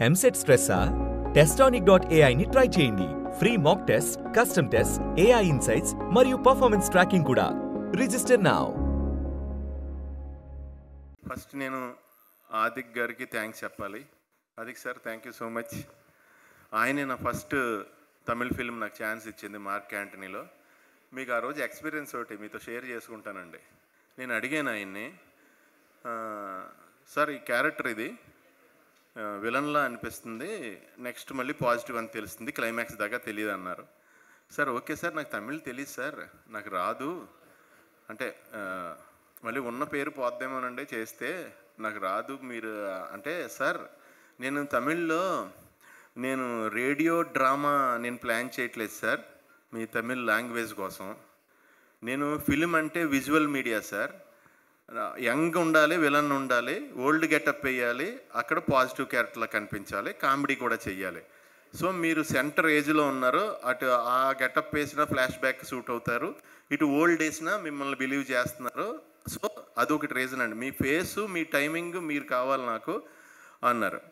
EAMCET స్ట్రెస్సా? Testonic.ai ని try చేయండి. Free mock test, custom test, AI insights మరియు పర్ఫార్మెన్స్ ట్రాకింగ్ కూడా. Register now. ఫస్ట్ నేను ఆదిక్ గారికి థ్యాంక్స్ చెప్పాలి. Adhik sir, thank you so much. ఆయనే నా ఫస్ట్ తమిళ ఫిల్మ్ నాకు ఛాన్స్ ఇచ్చింది, మార్క్ యాంటనీలో. మీకు ఆ రోజు ఎక్స్పీరియన్స్ ఒకటి మీతో షేర్ చేసుకుంటానండి. నేను అడిగాను ఆయన్ని, సార్ ఈ క్యారెక్టర్ ఇది విలన్లా అనిపిస్తుంది, నెక్స్ట్ మళ్ళీ పాజిటివ్ అని తెలుస్తుంది, క్లైమాక్స్ దాకా తెలియదు అన్నారు. సార్ ఓకే సార్, నాకు తమిళ్ తెలియదు సార్, నాకు రాదు అంటే మళ్ళీ ఉన్న పేరు పోద్దేమోనండి చేస్తే, నాకు రాదు మీరు అంటే, సార్ నేను తమిళ్లో నేను రేడియో డ్రామా నేను ప్లాన్ చేయట్లేదు సార్ మీ తమిళ్ లాంగ్వేజ్ కోసం. నేను ఫిలిం అంటే విజువల్ మీడియా సార్, యంగ్ ఉండాలి, విలన్ ఉండాలి, ఓల్డ్ గెటప్ వేయాలి, అక్కడ పాజిటివ్ క్యారెక్టర్లా కనిపించాలి, కామెడీ కూడా చెయ్యాలి. సో మీరు సెంటర్ ఏజ్లో ఉన్నారు, అటు ఆ గెటప్ వేసినా ఫ్లాష్ బ్యాక్ సూట్ అవుతారు, ఇటు ఓల్డ్ వేసినా మిమ్మల్ని బిలీవ్ చేస్తున్నారు. సో అదొకటి రీజన్ అండి, మీ ఫేసు మీ టైమింగ్ మీరు కావాలి నాకు అన్నారు.